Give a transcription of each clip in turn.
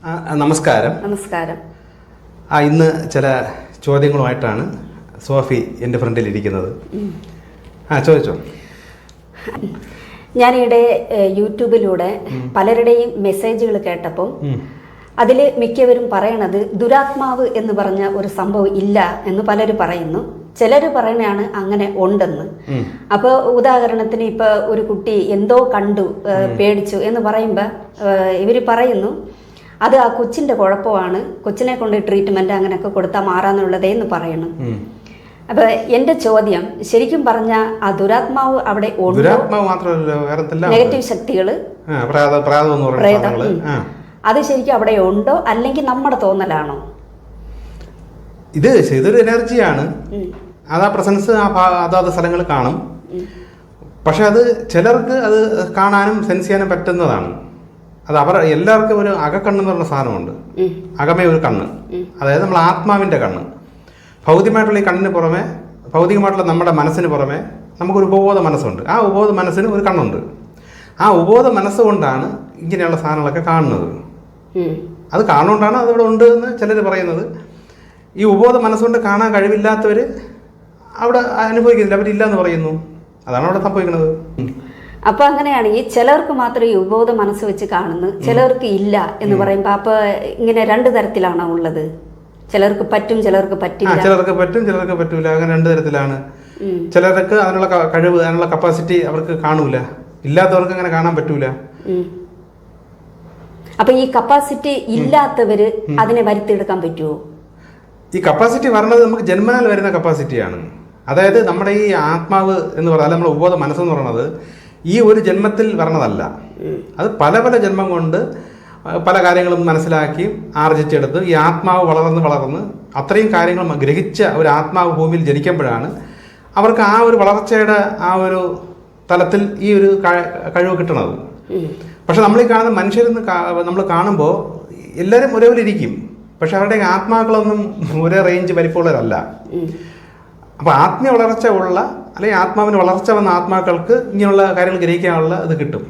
നമസ്കാരം. നമസ്കാരം. ഇന്ന് ചില ചോദ്യങ്ങളുമായിട്ടാണ് സോഫി എൻ്റെ ഫ്രണ്ടിലിരിക്കുന്നത്. ചോദിച്ചോ. ഞാനിവിടെ യൂട്യൂബിലൂടെ പലരുടെയും മെസ്സേജുകൾ കേട്ടപ്പോൾ അതിൽ മിക്കവരും പറയണത് ദുരാത്മാവ് എന്ന് പറഞ്ഞ ഒരു സംഭവം ഇല്ല എന്ന് പലരും പറയുന്നു. ചിലർ പറയണതാണ് അങ്ങനെ ഉണ്ടെന്ന്. അപ്പോൾ ഉദാഹരണത്തിന് ഇപ്പോൾ ഒരു കുട്ടി എന്തോ കണ്ടു പേടിച്ചു എന്ന് പറയുമ്പോൾ ഇവർ പറയുന്നു അത് ആ കൊച്ചിൻ്റെ കുഴപ്പമാണ്, കൊച്ചിനെ കൊണ്ട് ട്രീറ്റ്മെൻറ്റ് അങ്ങനെയൊക്കെ കൊടുത്താൽ മാറാന്നുള്ളതേ എന്ന് പറയണം. അപ്പോൾ എൻ്റെ ചോദ്യം, ശരിക്കും പറഞ്ഞാൽ ആ ദുരാത്മാവ് അവിടെ നെഗറ്റീവ് ശക്തികൾ അത് ശരിക്കും അവിടെ ഉണ്ടോ അല്ലെങ്കിൽ നമ്മുടെ തോന്നലാണോ? ഇതൊരു എനർജിയാണ്. അത് ആ പ്രസൻസ് അതാത് സ്ഥലങ്ങളിൽ കാണും. പക്ഷെ അത് ചിലർക്ക് അത് കാണാനും സെൻസ് ചെയ്യാനും പറ്റുന്നതാണ്. അത് എല്ലാവർക്കും ഒരു അകക്കണ്ണെന്ന് പറഞ്ഞ സാധനമുണ്ട്. അകമേ ഒരു കണ്ണ്, അതായത് നമ്മൾ ആത്മാവിൻ്റെ കണ്ണ്. ഭൗതികമായിട്ടുള്ള ഈ കണ്ണിന് പുറമെ, ഭൗതികമായിട്ടുള്ള നമ്മുടെ മനസ്സിന് പുറമെ നമുക്കൊരു ഉപബോധ മനസ്സുണ്ട്. ആ ഉപബോധ മനസ്സിന് ഒരു കണ്ണുണ്ട്. ആ ഉപബോധ മനസ്സുകൊണ്ടാണ് ഇങ്ങനെയുള്ള സാധനങ്ങളൊക്കെ കാണുന്നത്. അത് കാണുകൊണ്ടാണ് അതിവിടെ ഉണ്ട് എന്ന് ചിലർ പറയുന്നത്. ഈ ഉപബോധ മനസ്സുകൊണ്ട് കാണാൻ കഴിവില്ലാത്തവർ അവിടെ അനുഭവിക്കുന്നില്ല, അവരില്ല എന്ന് പറയുന്നു. അതാണ് അവിടെ സംഭവിക്കുന്നത്. അപ്പൊ അങ്ങനെയാണെങ്കിൽ ചിലർക്ക് മാത്രമേ ഈ ഉപബോധ മനസ്സ് വെച്ച് കാണുന്നു, ചിലർക്ക് ഇല്ല എന്ന് പറയുമ്പോൾ അപ്പൊ ഇങ്ങനെ രണ്ട് തരത്തിലാണോ ഉള്ളത്? ചിലർക്ക് പറ്റും, ചിലർക്ക് പറ്റില്ല. ചിലർക്ക് പറ്റും, ചിലർക്ക് പറ്റൂല. അങ്ങനെ രണ്ട് തരത്തിലാണ്. ചിലർക്ക് അതിനുള്ള കഴിവ്, അതിനുള്ള കപ്പാസിറ്റി അവർക്ക് കാണൂല. ഇല്ലാത്തവർക്ക് അങ്ങനെ കാണാൻ പറ്റൂല. അപ്പൊ ഈ കപ്പാസിറ്റി ഇല്ലാത്തവര് അതിനെ വരുത്തിയെടുക്കാൻ പറ്റുമോ? ഈ കപ്പാസിറ്റി വരണത് നമുക്ക് ജന്മനാൽ വരുന്ന കപ്പാസിറ്റിയാണ്. അതായത് നമ്മുടെ ഈ ആത്മാവ് എന്ന് പറഞ്ഞാൽ, നമ്മുടെ ഉപബോധ മനസ്സെന്ന് പറയുന്നത് ഈ ഒരു ജന്മത്തിൽ വരണതല്ല. അത് പല പല ജന്മം കൊണ്ട് പല കാര്യങ്ങളും മനസ്സിലാക്കി ആർജിച്ചെടുത്ത് ഈ ആത്മാവ് വളർന്ന് അത്രയും കാര്യങ്ങൾ ഗ്രഹിച്ച ഒരു ആത്മാവ് ഭൂമിയിൽ ജനിക്കുമ്പോഴാണ് അവർക്ക് ആ ഒരു വളർച്ചയുടെ ആ ഒരു തലത്തിൽ ഈ ഒരു കഴിവ് കിട്ടണത്. പക്ഷെ നമ്മൾ ഈ കാണുന്ന മനുഷ്യരെന്ന് നമ്മൾ കാണുമ്പോൾ എല്ലാവരും ഒരേപോലെ ഇരിക്കും. പക്ഷെ അവരുടെ ആത്മാക്കളൊന്നും ഒരേ റേഞ്ച് വലിപ്പമുള്ളവരല്ല. അപ്പോൾ ആത്മീയ വളർച്ച ഉള്ള അല്ലെങ്കിൽ ആത്മാവിന് വളർച്ച വന്ന ആത്മാക്കൾക്ക് ഇങ്ങനെയുള്ള കാര്യങ്ങൾ ഗ്രഹിക്കാനുള്ള ഇത് കിട്ടും.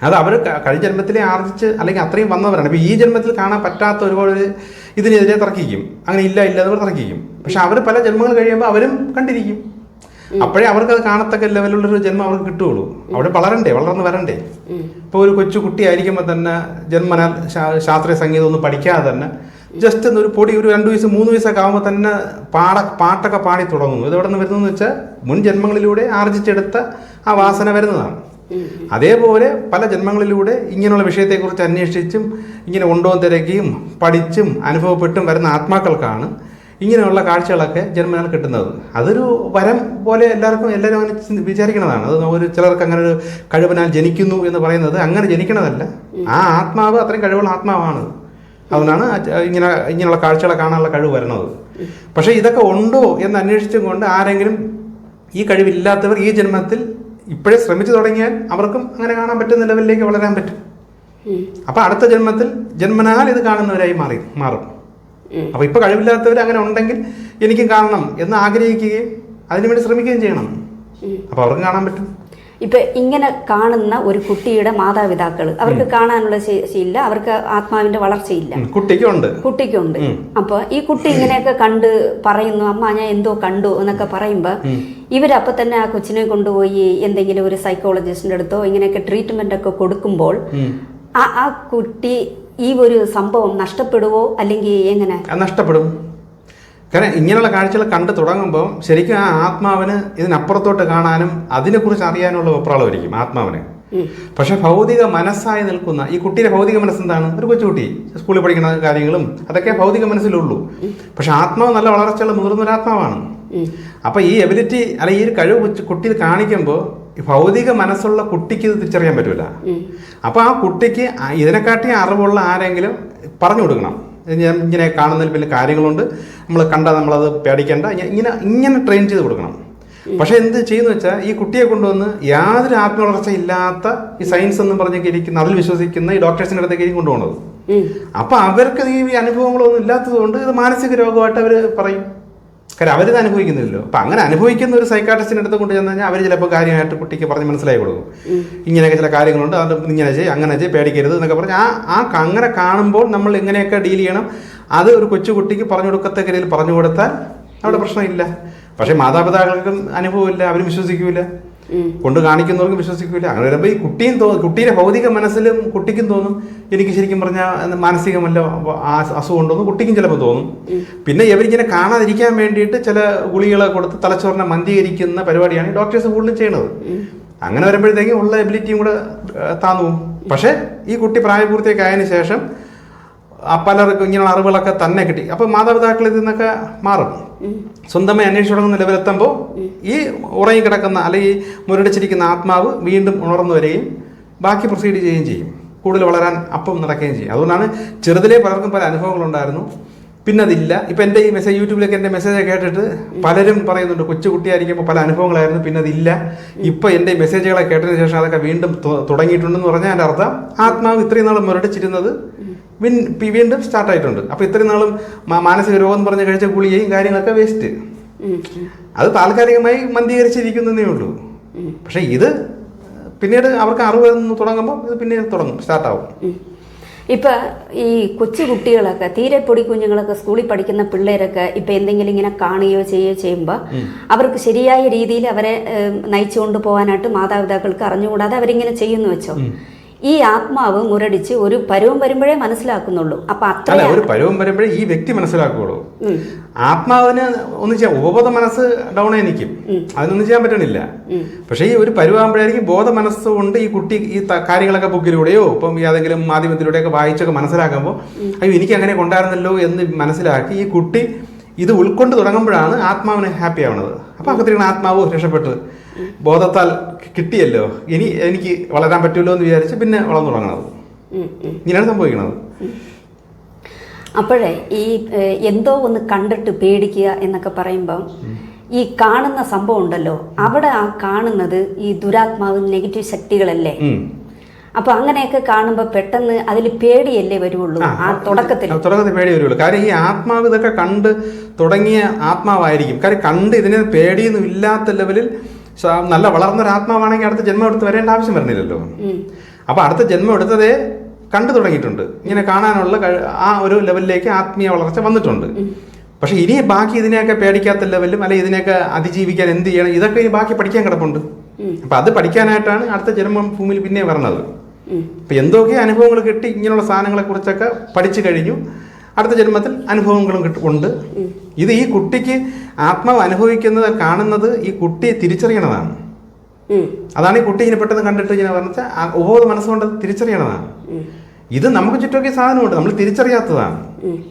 അത് അവർ കഴിഞ്ഞ ജന്മത്തിലെ ആർജിച്ച് അല്ലെങ്കിൽ അത്രയും വന്നവരാണ്. ഇപ്പോൾ ഈ ജന്മത്തിൽ കാണാൻ പറ്റാത്ത ഒരുപാട് ഇതിനെതിരെ തർക്കിക്കും. അങ്ങനെ ഇല്ല എന്നവർ തർക്കിക്കും. പക്ഷെ അവർ പല ജന്മങ്ങൾ കഴിയുമ്പോൾ അവരും കണ്ടിരിക്കും. അപ്പോഴേ അവർക്ക് അത് കാണത്തക്ക ലെവലുള്ളൊരു ജന്മം അവർക്ക് കിട്ടുകയുള്ളൂ. അവിടെ വളർന്ന് വരണ്ടേ. ഇപ്പോൾ ഒരു കൊച്ചു കുട്ടിയായിരിക്കുമ്പോൾ തന്നെ ജന്മനാൽ ശാസ്ത്രീയ സംഗീതം ഒന്നും പഠിക്കാതെ തന്നെ ജസ്റ്റ് ഒരു പൊടി ഒരു 2 വയസ്സ് 3 വയസ്സൊക്കെ ആകുമ്പോൾ തന്നെ പാട്ടൊക്കെ പാടി തുടങ്ങുന്നു. ഇത് എവിടെ നിന്ന് വരുന്നതെന്ന് വെച്ചാൽ മുൻ ജന്മങ്ങളിലൂടെ ആർജിച്ചെടുത്ത ആ വാസന വരുന്നതാണ്. അതേപോലെ പല ജന്മങ്ങളിലൂടെ ഇങ്ങനെയുള്ള വിഷയത്തെക്കുറിച്ച് അന്വേഷിച്ചും ഇങ്ങനെ ഉണ്ടോ തിരക്കിയും പഠിച്ചും അനുഭവപ്പെട്ടും വരുന്ന ആത്മാക്കൾക്കാണ് ഇങ്ങനെയുള്ള കാഴ്ചകളൊക്കെ ജന്മനാൽ കിട്ടുന്നത്. അതൊരു വരം പോലെ എല്ലാവരും അങ്ങനെ വിചാരിക്കുന്നതാണ്. അത് ഒരു ചിലർക്ക് അങ്ങനെ ഒരു കഴിവിനാൽ ജനിക്കുന്നു എന്ന് പറയുന്നത് അങ്ങനെ ജനിക്കണതല്ല. ആ ആത്മാവ് അത്രയും കഴിവുള്ള ആത്മാവാണ്. അതുകൊണ്ടാണ് ഇങ്ങനെയുള്ള കാഴ്ചകളെ കാണാനുള്ള കഴിവ് വരുന്നത്. പക്ഷേ ഇതൊക്കെ ഉണ്ടോ എന്ന് അന്വേഷിച്ചും കൊണ്ട് ആരെങ്കിലും ഈ കഴിവില്ലാത്തവർ ഈ ജന്മത്തിൽ ഇപ്പോഴേ ശ്രമിച്ചു തുടങ്ങിയാൽ അവർക്കും അങ്ങനെ കാണാൻ പറ്റുന്ന ലെവലിലേക്ക് വളരാൻ പറ്റും. അപ്പം അടുത്ത ജന്മത്തിൽ ജന്മനാൽ ഇത് കാണുന്നവരായി മാറും. അപ്പോൾ ഇപ്പോൾ കഴിവില്ലാത്തവർ അങ്ങനെ ഉണ്ടെങ്കിൽ എനിക്കും കാണണം എന്ന് ആഗ്രഹിക്കുകയും അതിനുവേണ്ടി ശ്രമിക്കുകയും ചെയ്യണം. അപ്പോൾ അവർക്ക് കാണാൻ പറ്റും. ഇപ്പൊ ഇങ്ങനെ കാണുന്ന ഒരു മാതാപിതാക്കൾ അവർക്ക് കാണാനുള്ള ശേഷിയില്ല, അവർക്ക് ആത്മാവിന്റെ വളർച്ചയില്ല. കുട്ടിക്കുണ്ട്. അപ്പൊ ഈ കുട്ടി ഇങ്ങനെയൊക്കെ കണ്ട് പറയുന്നു, അമ്മ ഞാൻ എന്തോ കണ്ടു എന്നൊക്കെ പറയുമ്പോ ഇവരപ്പൊ തന്നെ ആ കൊച്ചിനെ കൊണ്ടുപോയി എന്തെങ്കിലും ഒരു സൈക്കോളജിസ്റ്റിന്റെ അടുത്തോ ഇങ്ങനെയൊക്കെ ട്രീറ്റ്മെന്റ് ഒക്കെ കൊടുക്കുമ്പോൾ ആ കുട്ടി ഈ ഒരു സംഭവം നഷ്ടപ്പെടുവോ അല്ലെങ്കിൽ എങ്ങനെ? നഷ്ടപ്പെടും. കാരണം ഇങ്ങനെയുള്ള കാഴ്ചകൾ കണ്ടു തുടങ്ങുമ്പോൾ ശരിക്കും ആ ആത്മാവിന് ഇതിനപ്പുറത്തോട്ട് കാണാനും അതിനെക്കുറിച്ച് അറിയാനുള്ള വെപ്രാളമായിരിക്കും ആത്മാവിന്. പക്ഷെ ഭൗതിക മനസ്സായി നിൽക്കുന്ന ഈ കുട്ടിയുടെ ഭൗതിക മനസ്സെന്താണ്? ഒരു കൊച്ചുകുട്ടി സ്കൂളിൽ പഠിക്കുന്ന കാര്യങ്ങളും അതൊക്കെ ഭൗതിക മനസ്സിലുള്ളൂ. പക്ഷെ ആത്മാവ് നല്ല വളർച്ചയുള്ള മുതിർന്നൊരാത്മാവാണ്. അപ്പൊ ഈ എബിലിറ്റി അല്ലെങ്കിൽ ഈ ഒരു കഴിവ് കുട്ടിയിൽ കാണിക്കുമ്പോൾ ഈ ഭൗതിക മനസ്സുള്ള കുട്ടിക്ക് ഇത് തിരിച്ചറിയാൻ പറ്റൂല. അപ്പൊ ആ കുട്ടിക്ക് ഇതിനെക്കാട്ടി അറിവുള്ള ആരെങ്കിലും പറഞ്ഞു കൊടുക്കണം. ഇങ്ങനെ കാണുന്നതിൽ വലിയ കാര്യങ്ങളുണ്ട്, നമ്മൾ കണ്ടാൽ നമ്മളത് പേടിക്കേണ്ട, ഇങ്ങനെ ട്രെയിൻ ചെയ്ത് കൊടുക്കണം. പക്ഷെ എന്ത് ചെയ്യുന്നു വെച്ചാൽ ഈ കുട്ടിയെ കൊണ്ടുവന്ന് യാതൊരു ആത്മവളർച്ച ഇല്ലാത്ത ഈ സയൻസ് എന്നും പറഞ്ഞൊക്കെ ഇരിക്കുന്ന അതിൽ വിശ്വസിക്കുന്ന ഈ ഡോക്ടേഴ്സിൻ്റെ അടുത്തേക്ക് കൊണ്ടുപോകുന്നത്. അപ്പൊ അവർക്ക് ഈ അനുഭവങ്ങളൊന്നും ഇല്ലാത്തത് കൊണ്ട് ഇത് മാനസിക രോഗമായിട്ട് അവർ പറയും. കാര്യം അവരിത് അനുഭവിക്കുന്നില്ലല്ലോ. അപ്പം അങ്ങനെ അനുഭവിക്കുന്ന ഒരു സൈക്കാട്രിസ്റ്റിൻ്റെ അടുത്ത് കൊണ്ട് ചെന്ന് കഴിഞ്ഞാൽ അവർ ചിലപ്പോൾ കാര്യമായിട്ട് കുട്ടിക്ക് പറഞ്ഞ് മനസ്സിലാക്കി കൊടുക്കും. ഇങ്ങനെയൊക്കെ ചില കാര്യങ്ങളുണ്ട്, അത് ഇങ്ങനെ ചെയ്യും, അങ്ങനെ ചെയ്യും, പേടിക്കരുത് എന്നൊക്കെ പറഞ്ഞ് അങ്ങനെ കാണുമ്പോൾ നമ്മൾ എങ്ങനെയൊക്കെ ഡീൽ ചെയ്യണം അത് ഒരു കൊച്ചുകുട്ടിക്ക് പറഞ്ഞു കൊടുക്കത്തക്ക രീതിയിൽ പറഞ്ഞു കൊടുത്താൽ അവിടെ പ്രശ്നമില്ല. പക്ഷേ മാതാപിതാക്കൾക്കും അനുഭവമില്ല, അവരും വിശ്വസിക്കൂല, കൊണ്ട് കാണിക്കുന്നവർക്കും വിശ്വസിക്കൂല. അങ്ങനെ വരുമ്പോൾ ഈ കുട്ടിയുടെ ഭൗതിക മനസ്സിലും കുട്ടിക്കും തോന്നും എനിക്ക് ശരിക്കും പറഞ്ഞാൽ മാനസികമല്ല അസുഖം ഉണ്ടോന്ന് കുട്ടിക്കും ചിലപ്പോൾ തോന്നും. പിന്നെ ഇവരിങ്ങനെ കാണാതിരിക്കാൻ വേണ്ടിയിട്ട് ചില ഗുളികളെ കൊടുത്ത് തലച്ചോറിനെ മന്ദീകരിക്കുന്ന പരിപാടിയാണ് ഡോക്ടേഴ്സ് കൂടുതലും ചെയ്യണത്. അങ്ങനെ വരുമ്പോഴത്തേക്കും ഉള്ള എബിലിറ്റിയും കൂടെ താന്നു പോകും. പക്ഷേ ഈ കുട്ടി പ്രായപൂർത്തിയൊക്കെ ആയതിനു ശേഷം പലർക്കും ഇങ്ങനെയുള്ള അറിവുകളൊക്കെ തന്നെ കിട്ടി. അപ്പോൾ മാതാപിതാക്കൾ ഇതിൽ നിന്നൊക്കെ മാറും. സ്വന്തമായി അന്വേഷിച്ചു തുടങ്ങുന്ന ലെവലെത്തുമ്പോൾ ഈ ഉറങ്ങിക്കിടക്കുന്ന അല്ലെങ്കിൽ മുരടിച്ചിരിക്കുന്ന ആത്മാവ് വീണ്ടും ഉണർന്നു വരികയും ബാക്കി പ്രൊസീഡ് ചെയ്യുകയും ചെയ്യും. കൂടുതൽ വളരാൻ അപ്പം നടക്കുകയും ചെയ്യും. അതുകൊണ്ടാണ് ചെറുതിലേ പലർക്കും പല അനുഭവങ്ങളുണ്ടായിരുന്നു, പിന്നെ അതില്ല. ഇപ്പം എൻ്റെ ഈ മെസ്സേജ് യൂട്യൂബിലൊക്കെ എൻ്റെ മെസ്സേജ് കേട്ടിട്ട് പലരും പറയുന്നുണ്ട് കൊച്ചു കുട്ടിയായിരിക്കുമ്പോൾ പല അനുഭവങ്ങളായിരുന്നു, പിന്നെ അതില്ല. ഇപ്പം എൻ്റെ ഈ മെസ്സേജുകളെ കേട്ടതിന് ശേഷം അതൊക്കെ വീണ്ടും തുടങ്ങിയിട്ടുണ്ടെന്ന് പറഞ്ഞാൽ എൻ്റെ അർത്ഥം ആത്മാവ് ഇത്രയും നാളും മുരടിച്ചിരുന്നത് വീണ്ടും സ്റ്റാർട്ടായിട്ടുണ്ട്. അപ്പോൾ ഇത്രയും നാളും മാനസിക രോഗം എന്ന് പറഞ്ഞ് കഴിച്ച ഗുളികയും കാര്യങ്ങളൊക്കെ വേസ്റ്റ്. അത് താൽക്കാലികമായി മന്ദീകരിച്ചിരിക്കുന്നതേ ഉള്ളൂ. പക്ഷേ ഇത് പിന്നീട് അവർക്ക് അറിവ് തുടങ്ങുമ്പോൾ ഇത് പിന്നെ തുടങ്ങും, സ്റ്റാർട്ടാവും. ഇപ്പം ഈ കൊച്ചു കുട്ടികളൊക്കെ തീരെ പൊടി കുഞ്ഞുങ്ങളൊക്കെ സ്കൂളിൽ പഠിക്കുന്ന പിള്ളേരൊക്കെ ഇപ്പം എന്തെങ്കിലും ഇങ്ങനെ കാണുകയോ ചെയ്യുകയോ ചെയ്യുമ്പോൾ അവർക്ക് ശരിയായ രീതിയിൽ അവരെ നയിച്ചുകൊണ്ട് പോകാനായിട്ട് മാതാപിതാക്കൾക്ക് അറിഞ്ഞുകൂടാതെ അവരിങ്ങനെ ചെയ്യുന്നു വെച്ചോ, ഈ ആത്മാവ് മുരടിച്ച് ഒരു പരുവം വരുമ്പോഴേ മനസ്സിലാക്കുന്നുള്ളൂ. അപ്പൊ അത്ര ഒരു പരുവം വരുമ്പോഴേ ഈ വ്യക്തി മനസ്സിലാക്കുള്ളൂ. ആത്മാവിന് ഒന്നും ചെയ്യാൻ ഉപബോധ മനസ്സ് ഡൗൺ ആയി നിൽക്കും, അതിനൊന്നും ചെയ്യാൻ പറ്റണില്ല. പക്ഷേ ഈ ഒരു പരുവാകുമ്പോഴായിരിക്കും ബോധ മനസ്സുകൊണ്ട് ഈ കുട്ടി ഈ കാര്യങ്ങളൊക്കെ ബുക്കിലൂടെയോ ഇപ്പം ഏതെങ്കിലും മാധ്യമത്തിലൂടെയൊക്കെ വായിച്ചൊക്കെ മനസ്സിലാക്കുമ്പോൾ അയ്യോ എനിക്ക് അങ്ങനെ കൊണ്ടായിരുന്നല്ലോ എന്ന് മനസ്സിലാക്കി ഈ കുട്ടി ഇത് ഉൾക്കൊണ്ട് തുടങ്ങുമ്പോഴാണ് ആത്മാവിന് ഹാപ്പി ആവുന്നത്. അപ്പം അക്കത്തിരിക്കുന്ന ആത്മാവ് രക്ഷപ്പെട്ട് ബോധത്താൽ കിട്ടിയല്ലോ, ഇനി എനിക്ക് വളരാൻ പറ്റുമല്ലോ എന്ന് വിചാരിച്ച് പിന്നെ വളർന്നു തുടങ്ങുന്നത്. ഇങ്ങനെയാണ് സംഭവിക്കുന്നത്. അപ്പോഴേ ഈ എന്തോ ഒന്ന് കണ്ടിട്ട് പേടിക്കുക എന്നൊക്കെ പറയുമ്പം ഈ കാണുന്ന സംഭവം ഉണ്ടല്ലോ, അവിടെ ആ കാണുന്നത് ഈ ദുരാത്മാവ് നെഗറ്റീവ് ശക്തികളല്ലേ. അപ്പൊ അങ്ങനെയൊക്കെ കാണുമ്പോൾ പെട്ടെന്ന് അതിൽ പേടിയല്ലേ വരുള്ളൂ. ആ തുടക്കത്തിൽ പേടി വരുള്ളൂ. കാര്യം ഈ ആത്മാവ് ഇതൊക്കെ കണ്ട് തുടങ്ങിയ ആത്മാവായിരിക്കും. കാര്യം കണ്ട് ഇതിനെ പേടിയൊന്നും ഇല്ലാത്ത ലെവലിൽ നല്ല വളർന്നൊരു ആത്മാവാണെങ്കിൽ അടുത്ത ജന്മം എടുത്ത് വരേണ്ട ആവശ്യം വരുന്നില്ലല്ലോ. അപ്പൊ അടുത്ത ജന്മം എടുത്തതേ കണ്ടു തുടങ്ങിയിട്ടുണ്ട്, ഇങ്ങനെ കാണാനുള്ള ആ ഒരു ലെവലിലേക്ക് ആത്മീയ വളർച്ച വന്നിട്ടുണ്ട്. പക്ഷെ ഇനി ബാക്കി ഇതിനെയൊക്കെ പേടിക്കാത്ത ലെവലിലും അല്ലെങ്കിൽ ഇതിനെയൊക്കെ അതിജീവിക്കാൻ എന്ത് ചെയ്യണം ഇതൊക്കെ ഇനി ബാക്കി പഠിക്കാൻ കിടപ്പുണ്ട്. അപ്പൊ അത് പഠിക്കാനായിട്ടാണ് അടുത്ത ജന്മം ഭൂമിയിൽ പിന്നെ വരണത്. ഇപ്പൊ എന്തൊക്കെ അനുഭവങ്ങൾ കിട്ടി ഇങ്ങനെയുള്ള സാധനങ്ങളെ കുറിച്ചൊക്കെ പഠിച്ചു കഴിഞ്ഞു, അടുത്ത ജന്മത്തിൽ അനുഭവങ്ങളും ഉണ്ട്. ഇത് ഈ കുട്ടിക്ക് ആത്മാവ് അനുഭവിക്കുന്നത് കാണുന്നത് ഈ കുട്ടിയെ തിരിച്ചറിയണതാണ്. അതാണ് ഈ കുട്ടി ഇങ്ങനെ പെട്ടെന്ന് കണ്ടിട്ട് ഇങ്ങനെ പറഞ്ഞാൽ ഉപബോധ മനസ്സുകൊണ്ട് തിരിച്ചറിയണതാണ്. ഇത് നമുക്ക് ചുറ്റുമൊക്കെ സാധനമുണ്ട്, നമ്മൾ തിരിച്ചറിയാത്തതാണ്.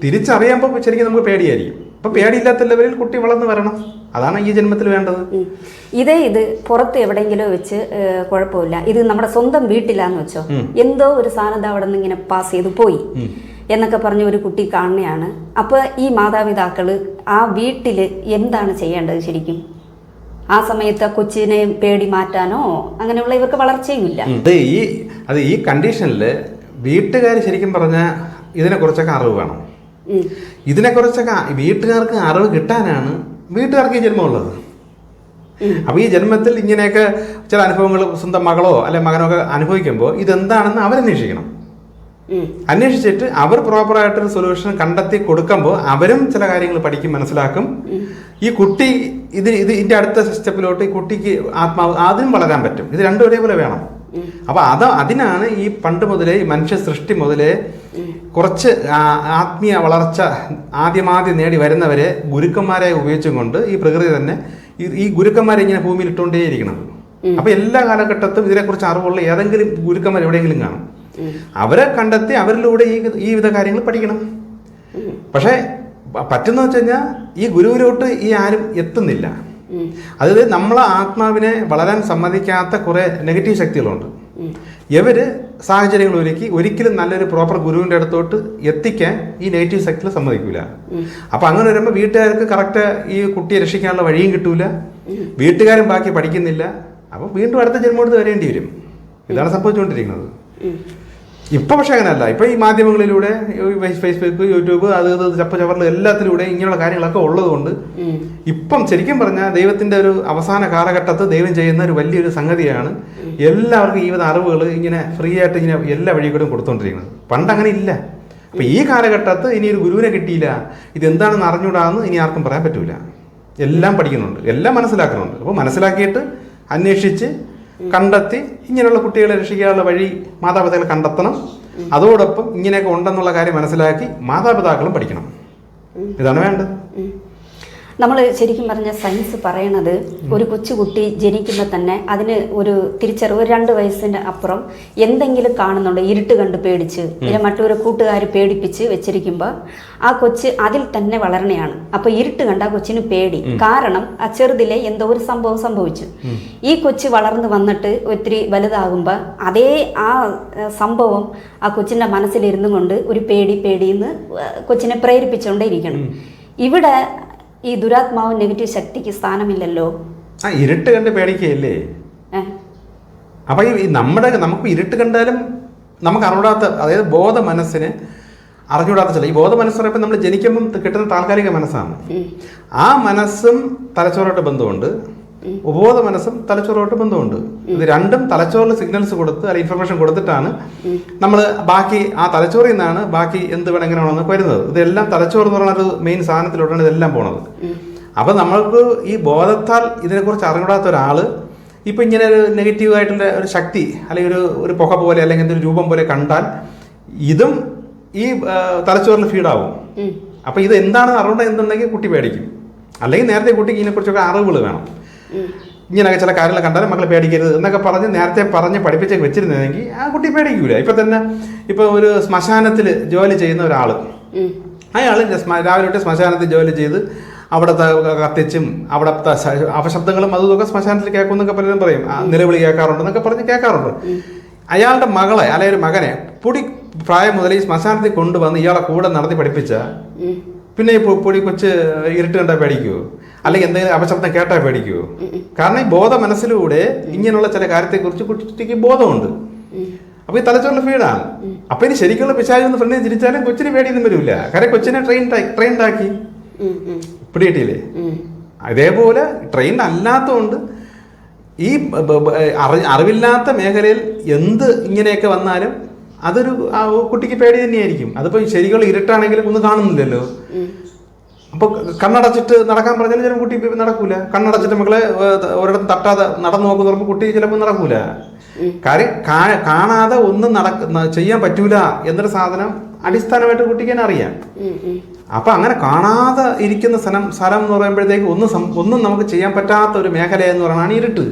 തിരിച്ചറിയുമ്പോൾ ശരിക്കും നമുക്ക് പേടിയായിരിക്കും. അപ്പൊ പേടിയില്ലാത്ത ലെവലിൽ കുട്ടി വളർന്നു വരണം, അതാണ് ഈ ജന്മത്തിൽ വേണ്ടത്. ഇത് പുറത്ത് എവിടെയെങ്കിലും വെച്ച് കുഴപ്പമില്ല, ഇത് നമ്മുടെ സ്വന്തം വീട്ടിലാന്ന് വെച്ചോ, എന്തോ ഒരു സാധനം അവിടെ നിന്ന് ഇങ്ങനെ പാസ് ചെയ്ത് പോയി എന്നൊക്കെ പറഞ്ഞ ഒരു കുട്ടി കാണുകയാണ്. അപ്പോൾ ഈ മാതാപിതാക്കൾ ആ വീട്ടിൽ എന്താണ് ചെയ്യേണ്ടത് ശരിക്കും? ആ സമയത്ത് കൊച്ചിനെ പേടി മാറ്റാനോ അങ്ങനെയുള്ള ഇവർക്ക് വളർച്ചയുമില്ല. അത് ഈ കണ്ടീഷനിൽ വീട്ടുകാർ ശരിക്കും പറഞ്ഞാൽ ഇതിനെക്കുറിച്ചൊക്കെ അറിവ് വേണം. ഇതിനെക്കുറിച്ചൊക്കെ വീട്ടുകാർക്ക് അറിവ് കിട്ടാനാണ് വീട്ടുകാർക്ക് ഈ ജന്മമുള്ളത്. അപ്പോൾ ഈ ജന്മത്തിൽ ഇങ്ങനെയൊക്കെ ചില അനുഭവങ്ങൾ സ്വന്തം മകളോ അല്ലെ മകനോ ഒക്കെ അനുഭവിക്കുമ്പോൾ ഇതെന്താണെന്ന് അവരന്വേഷിക്കണം. അന്വേഷിച്ചിട്ട് അവർ പ്രോപ്പറായിട്ടൊരു സൊല്യൂഷൻ കണ്ടെത്തി കൊടുക്കുമ്പോൾ അവരും ചില കാര്യങ്ങൾ പഠിക്കും, മനസ്സിലാക്കും. ഈ കുട്ടി ഇതിന്റെ അടുത്ത സ്റ്റെപ്പിലോട്ട് ഈ കുട്ടിക്ക് ആത്മാവ് അതിനും വളരാൻ പറ്റും. ഇത് രണ്ടും ഒരേപോലെ വേണം. അപ്പൊ അതിനാണ് ഈ പണ്ട് മുതലേ മനുഷ്യ സൃഷ്ടി മുതലേ കുറച്ച് ആത്മീയ വളർച്ച ആദ്യം നേടി വരുന്നവരെ ഗുരുക്കന്മാരായി ഉപയോഗിച്ചും കൊണ്ട് ഈ പ്രകൃതി തന്നെ ഈ ഗുരുക്കന്മാരെ ഇങ്ങനെ ഭൂമിയിൽ ഇട്ടുകൊണ്ടേയിരിക്കണം. അപ്പൊ എല്ലാ കാലഘട്ടത്തും ഇതിനെക്കുറിച്ച് അറിവുള്ള ഏതെങ്കിലും ഗുരുക്കന്മാർ എവിടെയെങ്കിലും കാണും. അവരെ കണ്ടെത്തി അവരിലൂടെ ഈ വിധ കാര്യങ്ങൾ പഠിക്കണം. പക്ഷേ പറ്റുന്ന വെച്ച് കഴിഞ്ഞാൽ ഈ ഗുരുവിലോട്ട് ഈ ആരും എത്തുന്നില്ല. അതായത് നമ്മളെ ആത്മാവിനെ വളരാൻ സമ്മതിക്കാത്ത കുറെ നെഗറ്റീവ് ശക്തികളുണ്ട്. ഇവര് സാഹചര്യങ്ങൾ ഒരിക്കലും നല്ലൊരു പ്രോപ്പർ ഗുരുവിന്റെ അടുത്തോട്ട് എത്തിക്കാൻ ഈ നെഗറ്റീവ് ശക്തികൾ സമ്മതിക്കൂല. അപ്പൊ അങ്ങനെ വരുമ്പോൾ വീട്ടുകാർക്ക് കറക്റ്റ് ഈ കുട്ടിയെ രക്ഷിക്കാനുള്ള വഴിയും കിട്ടൂല, വീട്ടുകാരും ബാക്കി പഠിക്കുന്നില്ല. അപ്പൊ വീണ്ടും അടുത്ത ജന്മമെടുത്ത് വരേണ്ടി വരും. ഇതാണ് സംഭവിച്ചുകൊണ്ടിരിക്കുന്നത്. ഇപ്പം പക്ഷെ അങ്ങനെയല്ല. ഇപ്പം ഈ മാധ്യമങ്ങളിലൂടെ ഫേസ്ബുക്ക്, യൂട്യൂബ്, അത് ചവറിൽ എല്ലാത്തിലൂടെ ഇങ്ങനെയുള്ള കാര്യങ്ങളൊക്കെ ഉള്ളതുകൊണ്ട് ഇപ്പം ശരിക്കും പറഞ്ഞാൽ ദൈവത്തിൻ്റെ ഒരു അവസാന കാലഘട്ടത്ത് ദൈവം ചെയ്യുന്ന ഒരു വലിയൊരു സംഗതിയാണ് എല്ലാവർക്കും ഈ അറിവുകൾ ഇങ്ങനെ ഫ്രീ ആയിട്ട് ഇങ്ങനെ എല്ലാ വഴികൂടെയും കൊടുത്തുകൊണ്ടിരിക്കുന്നത്. പണ്ട് അങ്ങനെ ഇല്ല. അപ്പം ഈ കാലഘട്ടത്ത് ഇനി ഒരു ഗുരുവിനെ കിട്ടിയില്ല, ഇതെന്താണെന്ന് അറിഞ്ഞൂടാന്ന് ഇനി ആർക്കും പറയാൻ പറ്റൂല. എല്ലാം പഠിക്കുന്നുണ്ട്, എല്ലാം മനസ്സിലാക്കുന്നുണ്ട്. അപ്പോൾ മനസ്സിലാക്കിയിട്ട് അന്വേഷിച്ച് കണ്ടെത്തി ഇങ്ങനെയുള്ള കുട്ടികളെ രക്ഷിക്കാനുള്ള വഴി മാതാപിതാക്കൾ കണ്ടെത്തണം. അതോടൊപ്പം ഇങ്ങനെയൊക്കെ ഉണ്ടെന്നുള്ള കാര്യം മനസ്സിലാക്കി മാതാപിതാക്കളും പഠിക്കണം. ഇതാണ് വേണ്ടത്. നമ്മൾ ശരിക്കും പറഞ്ഞ സയൻസ് പറയണത് ഒരു കൊച്ചുകുട്ടി ജനിക്കുമ്പോൾ തന്നെ അതിന് ഒരു തിരിച്ചറിവ് 2 വയസ്സിൻ്റെ അപ്പുറം എന്തെങ്കിലും കാണുന്നുണ്ട്, ഇരുട്ട് കണ്ട് പേടിച്ച് ഇല്ല മറ്റൊരു കൂട്ടുകാർ പേടിപ്പിച്ച് വെച്ചിരിക്കുമ്പോൾ ആ കൊച്ച് അതിൽ തന്നെ വളരണയാണ്. അപ്പോൾ ഇരുട്ട് കണ്ട ആ കൊച്ചിന് പേടി, കാരണം ആ ചെറുതിലെ എന്തോ ഒരു സംഭവം സംഭവിച്ചു. ഈ കൊച്ച് വളർന്നു വന്നിട്ട് ഒത്തിരി വലുതാകുമ്പോൾ അതേ ആ സംഭവം ആ കൊച്ചിൻ്റെ മനസ്സിലിരുന്നു കൊണ്ട് ഒരു പേടിയെന്ന് കൊച്ചിനെ പ്രേരിപ്പിച്ചുകൊണ്ടേയിരിക്കണം. ഇവിടെ ഈ ദുരാത്മാവ് നെഗറ്റീവ് ശക്തിക്ക് സ്ഥാനമില്ലല്ലോ. ഇരുട്ട് കണ്ട് പേടിക്കുകയല്ലേ. അപ്പൊ ഈ നമുക്ക് ഇരുട്ട് കണ്ടാലും നമുക്ക് അറിഞ്ഞൂടാത്ത, അതായത് ബോധ മനസ്സിന് അറിഞ്ഞൂടാത്ത ചില ഈ ബോധ മനസ്സ് പറയുമ്പോൾ നമ്മൾ ജനിക്കുമ്പം കിട്ടുന്ന താൽക്കാലിക മനസ്സാണ്. ആ മനസ്സും തലച്ചോറോട്ട് ബന്ധമുണ്ട്, ഉപബോധ മനസ്സും തലച്ചോറോട്ട് ബന്ധമുണ്ട്. ഇത് രണ്ടും തലച്ചോറിൽ സിഗ്നൽസ് കൊടുത്ത് അല്ലെങ്കിൽ ഇൻഫർമേഷൻ കൊടുത്തിട്ടാണ് നമ്മൾ ബാക്കി ആ തലച്ചോറിൽ നിന്നാണ് ബാക്കി എന്ത് വേണം എങ്ങനെയാണെന്നൊക്കെ വരുന്നത്. ഇതെല്ലാം തലച്ചോറ് എന്ന് പറയുന്ന ഒരു മെയിൻ സാധനത്തിലോട്ടാണ് ഇതെല്ലാം പോണത്. അപ്പം നമ്മൾക്ക് ഈ ബോധത്താൽ ഇതിനെക്കുറിച്ച് അറിഞ്ഞൂടാത്ത ഒരാൾ ഇപ്പം ഇങ്ങനെ ഒരു നെഗറ്റീവായിട്ടുള്ള ഒരു ശക്തി അല്ലെങ്കിൽ ഒരു പുക പോലെ അല്ലെങ്കിൽ എന്തൊരു രൂപം പോലെ കണ്ടാൽ ഇതും ഈ തലച്ചോറിൽ ഫീഡാവും. അപ്പം ഇത് എന്താണെന്ന് അറിയേണ്ടത് എന്തുണ്ടെങ്കിൽ കുട്ടി പേടിക്കും. അല്ലെങ്കിൽ നേരത്തെ കുട്ടിക്ക് ഇതിനെക്കുറിച്ചൊക്കെ അറിവുകൾ വേണം. ഇങ്ങനെയൊക്കെ ചില കാര്യങ്ങൾ കണ്ടാലും മക്കളെ പേടിക്കരുത് എന്നൊക്കെ നേരത്തെ പറഞ്ഞ് പഠിപ്പിച്ചൊക്കെ വെച്ചിരുന്നെങ്കിൽ ആ കുട്ടി പേടിക്കൂല. ഇപ്പം തന്നെ ഇപ്പോൾ ഒരു ശ്മശാനത്തിൽ ജോലി ചെയ്യുന്ന ഒരാൾ, അയാൾ രാവിലെ തൊട്ട് ശ്മശാനത്തിൽ ജോലി ചെയ്ത് അവിടുത്തെ കത്തിച്ചും അവിടുത്തെ അപശബ്ദങ്ങളും അതും ഇതൊക്കെ ശ്മശാനത്തിൽ കേൾക്കുമെന്നൊക്കെ പലരും പറയും, നിലവിളി കേൾക്കാറുണ്ടെന്നൊക്കെ പറഞ്ഞ് കേൾക്കാറുണ്ട്. അയാളുടെ മകളെ അല്ലെങ്കിൽ ഒരു മകനെ പ്രായം മുതൽ ഈ ശ്മശാനത്തിൽ കൊണ്ടുവന്ന് ഇയാളെ കൂടെ നടത്തി പഠിപ്പിച്ച പിന്നെ ഈ പൊടി കൊച്ച് ഇരുട്ട് കണ്ടാൽ പേടിക്കുമോ? അല്ലെങ്കിൽ എന്തെങ്കിലും അപശബ്ദം കേട്ടാൽ പേടിക്കുമോ? കാരണം ഈ ബോധ മനസ്സിലൂടെ ഇങ്ങനെയുള്ള ചില കാര്യത്തെക്കുറിച്ച് കുട്ടിക്ക് ബോധമുണ്ട്. അപ്പൊ ഈ തലച്ചോറിലെ ഫീഡാണ്. അപ്പൊ ഇനി ശരിക്കുള്ള പിശാച് ഒന്ന് ഫ്രണ്ടിൽ ചിരിച്ചാലും കൊച്ചിന് പേടിയൊന്നും വരില്ല. കാരണം കൊച്ചിനെ ട്രെയിൻഡാക്കി പിടികിട്ടിയില്ലേ? അതേപോലെ ട്രെയിൻഡ് അല്ലാത്തതുകൊണ്ട് ഈ അറിവില്ലാത്ത മേഖലയിൽ എന്ത് ഇങ്ങനെയൊക്കെ വന്നാലും അതൊരു കുട്ടിക്ക് പേടി തന്നെയായിരിക്കും. അതിപ്പോൾ ശരിക്കുള്ള ഇരുട്ടാണെങ്കിലും ഒന്നും കാണുന്നില്ലല്ലോ. അപ്പോൾ കണ്ണടച്ചിട്ട് നടക്കാൻ പറഞ്ഞാൽ ചിലപ്പോൾ കുട്ടി നടക്കൂല. കണ്ണടച്ചിട്ട് മക്കളെ ഒരിടത്തും തട്ടാതെ നടന്നു നോക്കുന്ന പറയുമ്പോൾ കുട്ടി ചിലപ്പോൾ നടക്കൂല. കാര്യം കാണാതെ ഒന്നും ചെയ്യാൻ പറ്റൂല എന്നൊരു സാധനം അടിസ്ഥാനമായിട്ട് കുട്ടിക്ക് തന്നെ അറിയാം. അപ്പൊ അങ്ങനെ കാണാതെ ഇരിക്കുന്ന സ്ഥലം എന്ന് പറയുമ്പോഴത്തേക്ക് ഒന്നും നമുക്ക് ചെയ്യാൻ പറ്റാത്ത ഒരു മേഖല എന്ന് പറയുന്നതാണ് ഇരുട്ട്.